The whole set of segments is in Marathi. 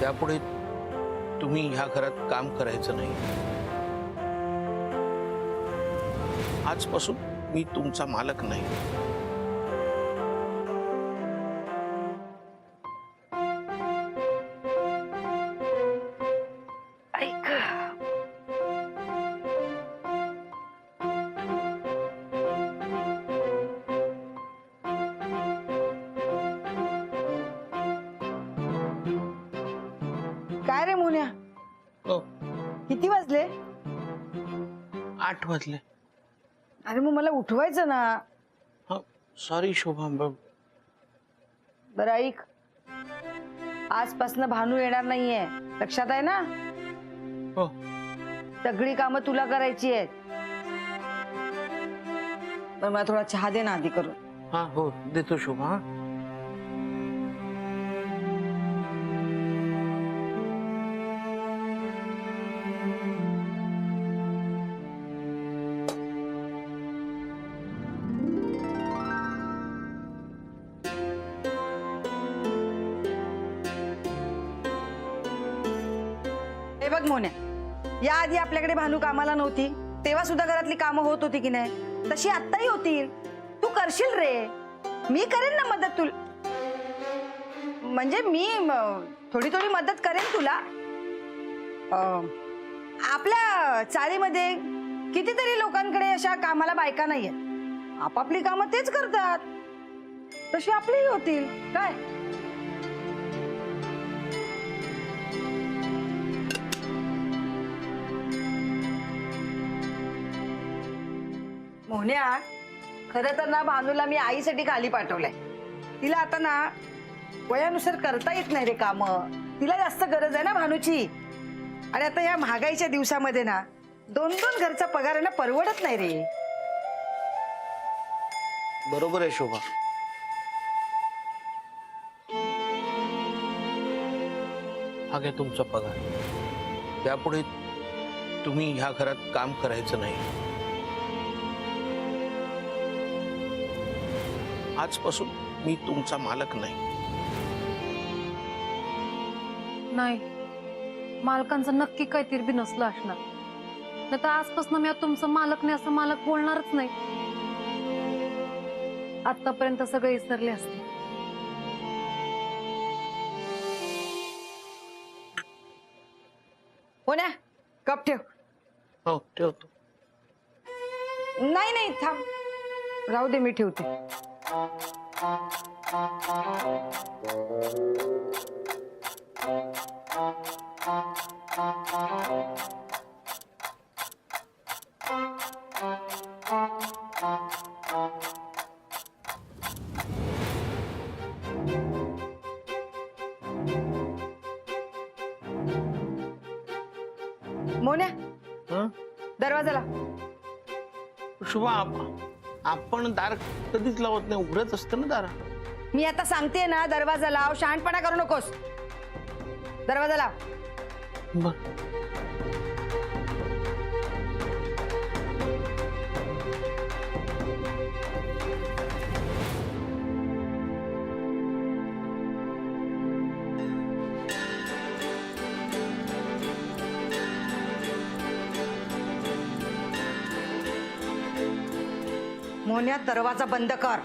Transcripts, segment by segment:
त्यापुढे तुम्ही ह्या घरात काम करायचं नाही। आजपासून मी तुमचा मालक नाही। ऐक, काय रे मोन्या, हो, किती वाजले? 8 वाजले। अरे मग मला उठवायचं ना। हा, सॉरी शोभा। बरं ऐक, आजपासून भानू येणार नाहीये, लक्षात आहे ना? हो, सगळी कामं तुला करायची आहेत। बरं मला थोडा चहा दे ना आधी करून। हा हो, देतो शोभा। हा, हे बघ मोन्या, या आधी आपल्याकडे भानू कामाला नव्हती तेव्हा सुद्धा घरातली कामं होत होती की नाही, तशी आत्ताही होतील। तू करशील रे, मी करेन ना मदत तुला। म्हणजे मी थोडी थोडी मदत करेन तुला। आपल्या चाळीमध्ये कितीतरी लोकांकडे अशा कामाला बायका नाहीयेत, आपापली कामं तेच करतात, तशी आपलीही होतील काय। मोन्या, खरं तर ना भानूला मी आईसाठी खाली पाठवलंय। तिला आता ना वयानुसार करता येत नाही रे काम, तिला जास्त गरज आहे ना भानूची। आणि आता या महागाईच्या दिवसामध्ये ना 2-2 घरचा पगार आहे ना, परवडत नाही रे। बरोबर आहे शोभा। हा घ्या तुमचा पगार। त्यापुढे तुम्ही ह्या घरात काम करायचं नाही। आजपासून मी तुमचा मालक नाही। नाही, मालकांचं नक्की काहीतरी बी नसलं असणार, नाही तर आजपासून मी आता तुमचं मालक नाही असं मालक बोलणारच नाही। आतापर्यंत सगळे विसरले असते। मोन्या, कप ठेव। हो, ठेवतो। नाही नाही थांब, राहू दे, मी ठेवते। मोन्या, हं? दरवाजा लाव। शोभा, आपण दार कधीच लावत नाही, उघडत असतं ना दार। मी आता सांगते ना, दरवाजा लाव, शहाणपणा करू नकोस। दरवाजा लाव। बर, मोन्या, दरवाजा बंद कर।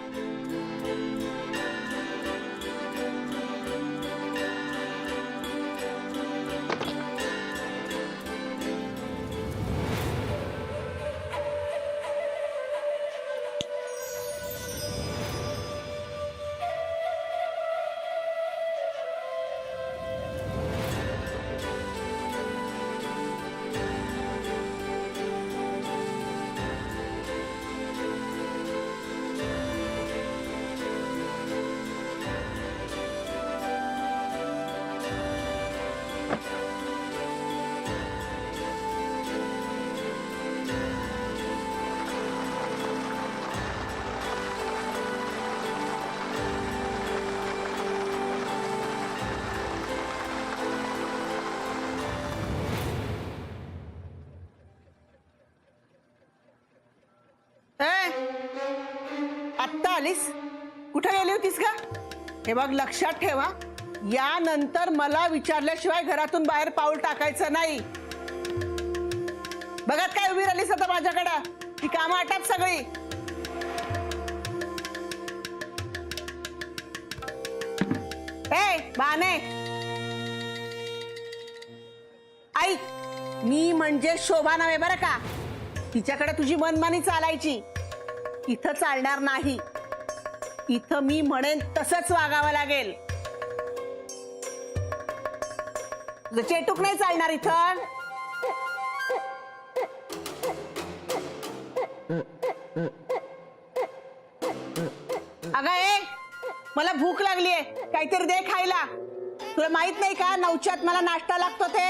आत्ता आलीस? कुठे गेली होतीस का? हे बघ, लक्षात ठेवा, यानंतर मला विचारल्याशिवाय घरातून बाहेर पाऊल टाकायचं नाही. बघत काय उभी राहिलीस आता माझ्याकडं? ती कामं आटाप सगळी. ए बाने, ऐक, मी म्हणजे शोभा नव्हे बरं का. तिच्याकडे तुझी मनमानी चालायची. इथं चालणार नाही. इथं मी म्हणेन तसंच वागावं लागेल. तुझं चेटूक नाही चालणार इथं. अगं ए, मला भूक लागलीये, काहीतरी दे खायला. तुला माहित नाही का 9च्यात मला नाश्ता लागतो ते?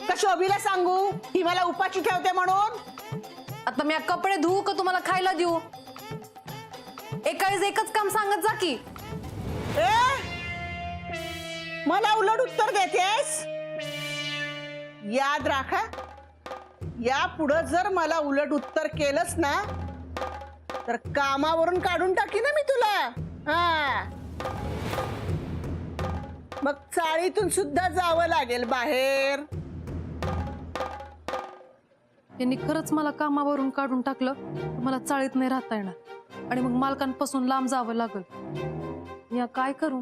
का शोभीला सांगू ही मला उपाशी ठेवते म्हणून? आता मी कपडे धुवू का तुम्हाला खायला देऊ? एकावेळेस एकच काम सांगत जा की. ए, मला उलट उत्तर देतेस? याद राखा, या पुढं जर मला उलट उत्तर केलंस ना तर कामावरून काढून टाकी ना मी तुला. हा, मग चाळीतून सुद्धा जावं लागेल बाहेर. यांनी खरंच मला कामावरून काढून टाकलं तर मला चाळीत नाही राहता येणार आणि मग मालकांपासून लांब जावं लागल. मी काय करू?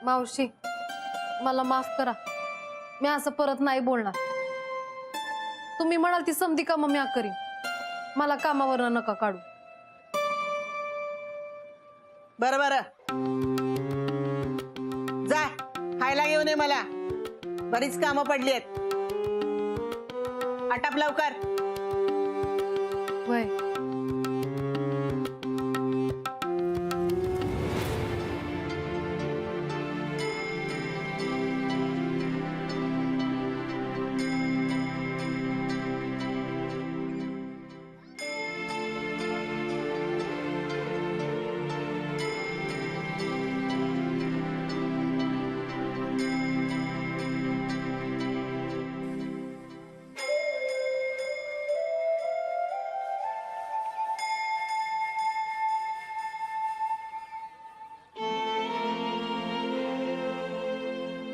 मावशी, मला माफ करा. मी असं परत नाही बोलणार. तुम्ही म्हणाल ती समधी कामं मी करीन. मला कामावर नका काढू. बरं बरं, जा खायला घेऊन ये. मला बरीच कामं पडली आहेत. आटाप लवकर. वय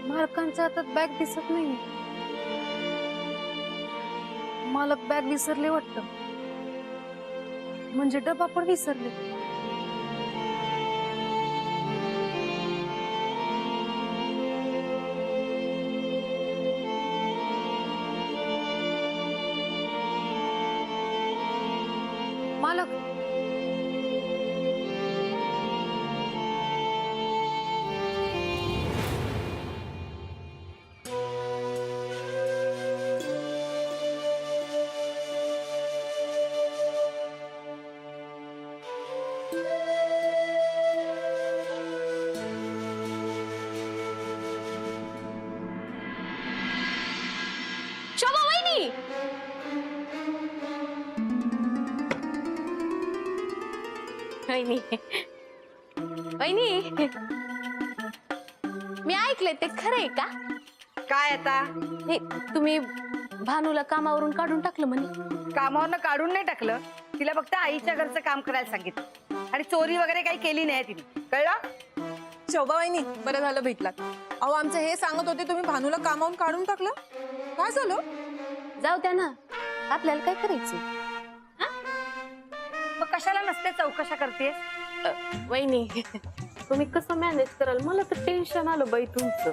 मालकांच्या हातात बॅग दिसत नाही. मालक बॅग विसरले वाटतं. म्हणजे डबा पण विसरले. मालक, शोभा वहिनी, वहिनी, वहिनी, मी ऐकलंय ते खरंय का? काय आता? हे तुम्ही भानूला कामावरून काढून टाकलं म्हणे. कामावरनं काढून नाही टाकलं. तिला फक्त आईच्या घरचं काम करायला सांगितलं आणि चोरी वगैरे काही केली नाही तिने. कळलं? शोभा वहिनी, बरं झालं भेटलात. अहो, आमचं हे सांगत होते तुम्ही भानूला कामावून काढून टाकलं. काय झालं? जाऊ द्या ना, आपल्याला काय करायचं? मग कशाला नसते चौकशा करतेस? वहिनी, तुम्ही कसं मॅनेज कराल? मला तर टेन्शन आलं बाई तुमचं.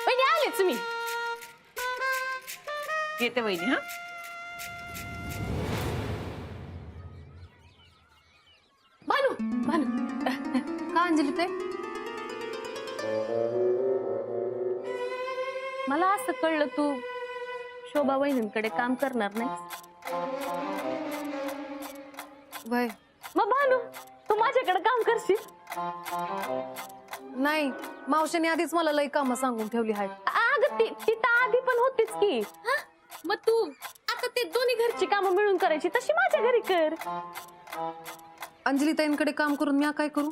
वहिनी आलेच मी. येते वहिनी. हा, भानू, भानू, का अंजली ते? मला असं कळलं तू शोभा वहिनींकडे काम करणार नाही. वय मग भानू, तू माझ्याकडे काम करशील? नाही, मावशीने आधीच मला लई कामं सांगून ठेवली आहेत. अगं ती तर आधी पण होतीच की. मग तू आता ते दोन्ही घरची कामं मिळून करायची तशी माझ्या घरी कर. अंजली ताईंकडे काम करून मी काय करू?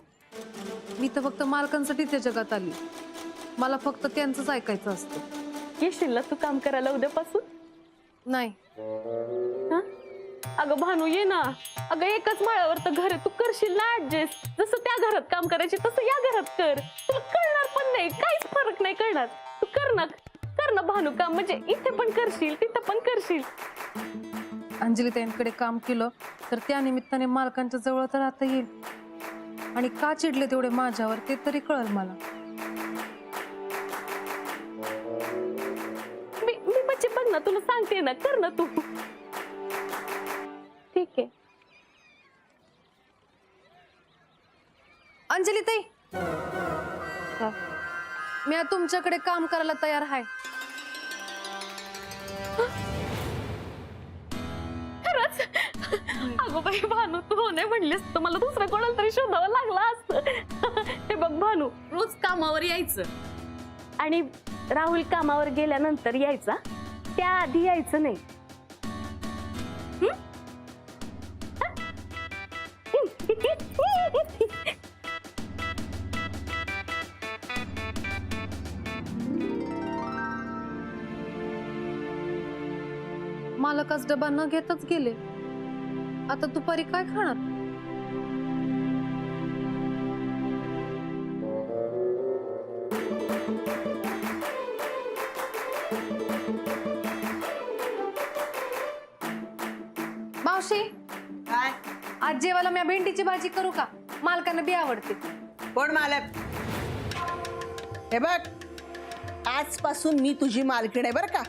मी तर फक्त मालकांसाठी त्या जगात आली. मला फक्त त्यांचंच ऐकायचं असतं. येशील ना तू काम करायला उद्यापासून? नाही, हा? अगं भानू ये ना. अगं एकच माळ्यावर तर घर आहे, तू करशील ना ऍडजस्ट. जसं त्या घरात काम करायचे तसं या घरात कर. तुला कळणार पण नाही, काहीच फरक नाही कळणार. तू कर ना भानू काम, म्हणजे इथे पण करशील तिथं पण करशील. अंजली ताईंकडे काम केलं तर त्या निमित्ताने मालकांच्या जवळ तर आता येईल. आणि का चिडले तेवढे माझ्यावर ते तरी कळल मला. मी म्हणजे बघ ना, तुला सांगते ना, कर ना तू. ठीक आहे. अंजली ताई, मी आता तुमच्याकडे काम करायला तयार आहे. खरंच? अगं बाई भानू, तू हो नाही म्हणलीस तर मला दुसरं कोणाला तरी शोधावं लागलं असतं. हे बघ भानू, रोज कामावर यायचं आणि राहुल कामावर गेल्यानंतर यायचा, त्याआधी यायचं नाही. हं? मालकाच डबा न घेतच गेले. आता दुपारी काय खाणार? मावशी, काय? आज जेवायला मी भेंडीची भाजी करू का? मालकांना बी आवडते. कोण मालक? हे बघ, आजपासून मी तुझी मालकीण आहे बरं का.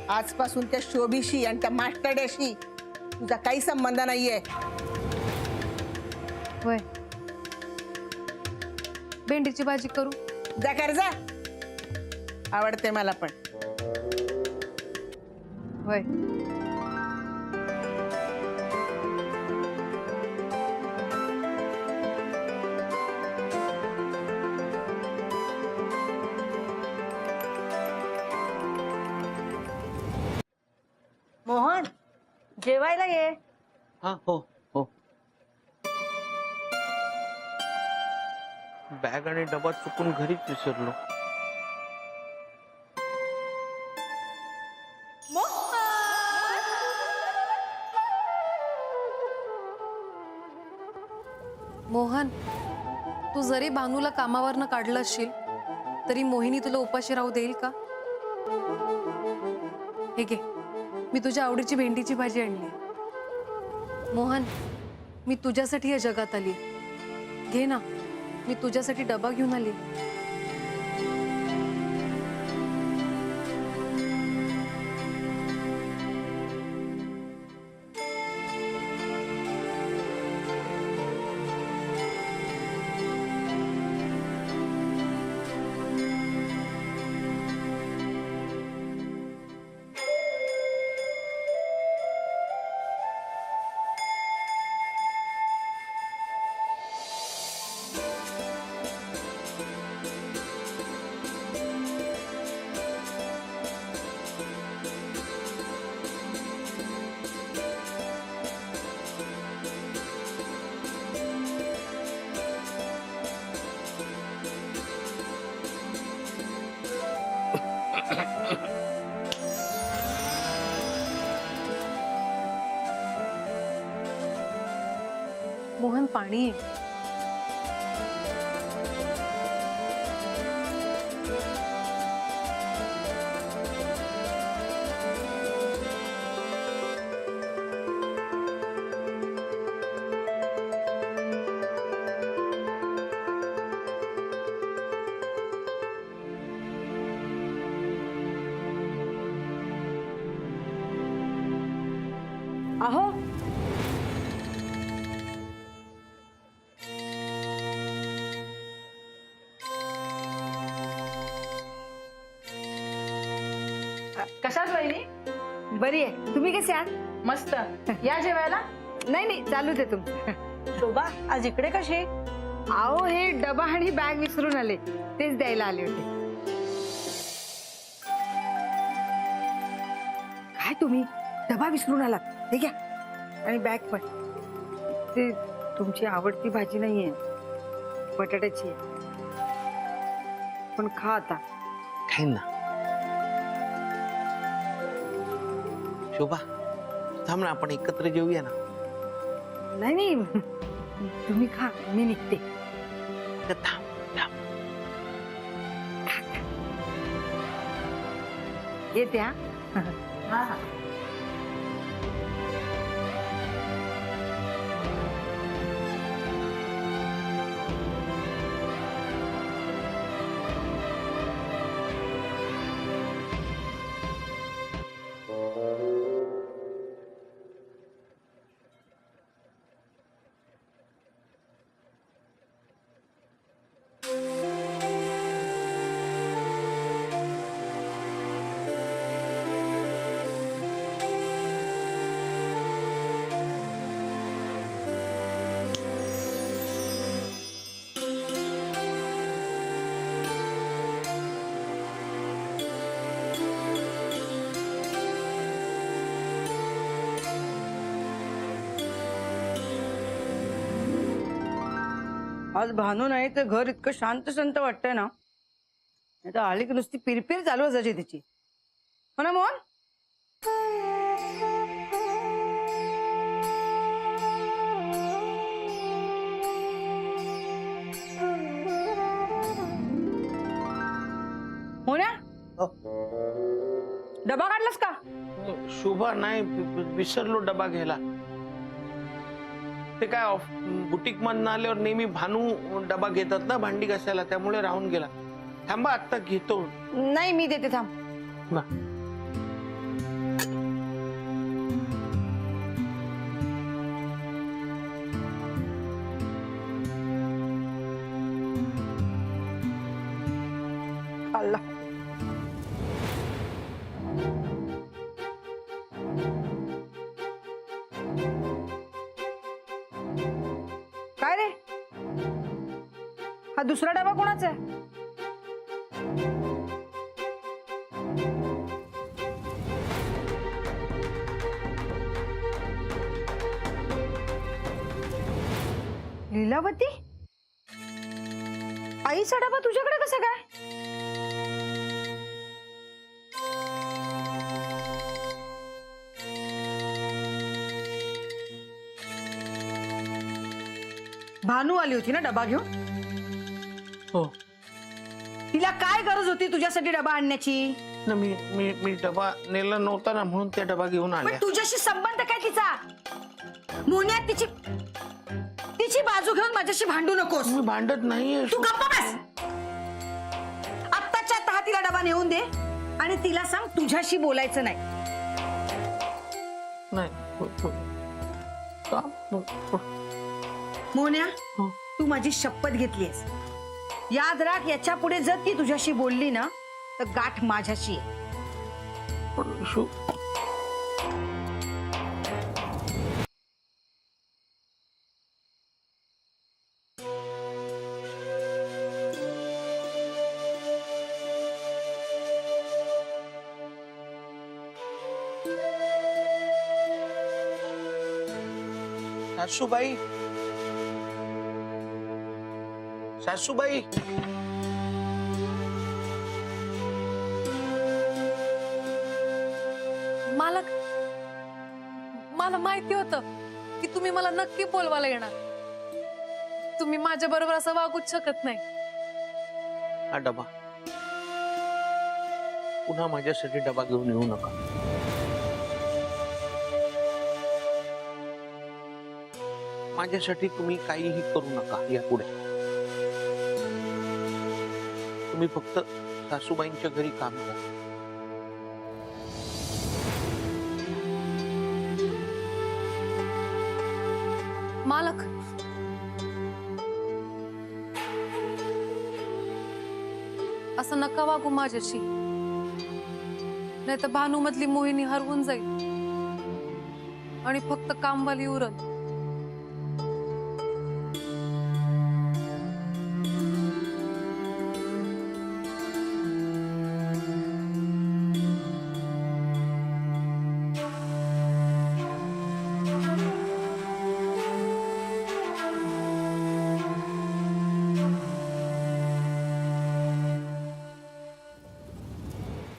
आजपासून त्या शोभीशी आणि त्या मास्टरड्याशी तुझा काही संबंध नाहीये. होय, भेंडीची भाजी करू? जा कर जा, आवडते मला पण. होय. मोहन, जेवायला ये. हा, हो हो. बॅग आणि डबा चुकून घरीच विसरलो. मोहन, तू जरी भानूला कामावरनं काढलं असशील तरी मोहिनी तुला उपाशी राहू देईल का? हे घे, मी तुझ्या आवडीची भेंडीची भाजी आणली. मोहन, मी तुझ्यासाठी या जगात आली. घे ना, मी तुझ्यासाठी डबा घेऊन आली. मोहन, पाणी आहे. अहो, कशात वहिनी? बरी आहे. तुम्ही कसे आहात? मस्त. या जेवायला. नाही नाही, चालू दे तुमचं. शोभा, आज इकडे कशी? अहो, हे डबा आणि बॅग विसरून आले, तेच द्यायला आले होते. काय तुम्ही डबा विसरून आलात? हे घ्या, आणि बॅग पण. ते तुमची आवडती भाजी नाहीये, बटाट्याची आहे. पण खा आता. खाईन ना. शोभा थांब ना, आपण एकत्र जेऊया ना. नाही नाही, तुम्ही खा, मी निघते. अगं थांब थांब. येते हा. हा हा. आज भानू नाही तर घर इतकं शांत शांत वाटतंय ना. नाही तर आली की नुसती पिरपिर चालू असायची तिची. हो ना मोहन? हो ना? डबा काढलास का? शोभा नाही, विसरलो डबा घ्यायला. ते काय बुटीक मधून आल्यावर नेहमी भानू डबा घेतात ना भांडी घासायला, त्यामुळे राहून गेला. थांबा आता घेतो. नाही मी देते, थांब. ना. खाल्ला. काय रे, हा दुसरा डबा कोणाचा आहे? लीलावती, आईचा डबा तुझ्याकडे कसा काय? भानू आली होती ना डबा घेऊन? हो तिला काय गरज होती तुझ्यासाठी डबा आणण्याची? ना, मी मी मी डबा नेला नव्हता ना, म्हणून त्या डबा घेऊन पण आल्या. तुझ्याशी संबंध काय तिचा? मोन्यात तिची तिची बाजू घेऊन माझ्याशी भांडू नकोस. मी भांडत नाहीये. तू गप्प बस. आत्ताच्या आत्ता तिला डबा नेऊन दे आणि तिला सांग तुझ्याशी बोलायचं नाही. नाही. का? मोन्या, हो. तू माझी शपथ घेतलीस. याद राख, याच्या पुढे जर ती तुझ्याशी बोलली ना तर गाठ माझ्याशी आहे. पण शो सासूबाई, सासूबाई. मालक, मला माहिती होतं की तुम्ही मला नक्की बोलवायला येणार. तुम्ही माझ्या बरोबर असं वागूच शकत नाही. हा डबा पुन्हा माझ्यासाठी डबा घेऊन येऊ नका. माझ्यासाठी तुम्ही काहीही करू नका यापुढे. तुम्ही फक्त सासूबाईंच्या घरी काम करा. मालक, असं नका वागू माझ्याशी, नाही तर भानू मधली मोहिनी हरवून जाईल आणि फक्त कामवाली उरल.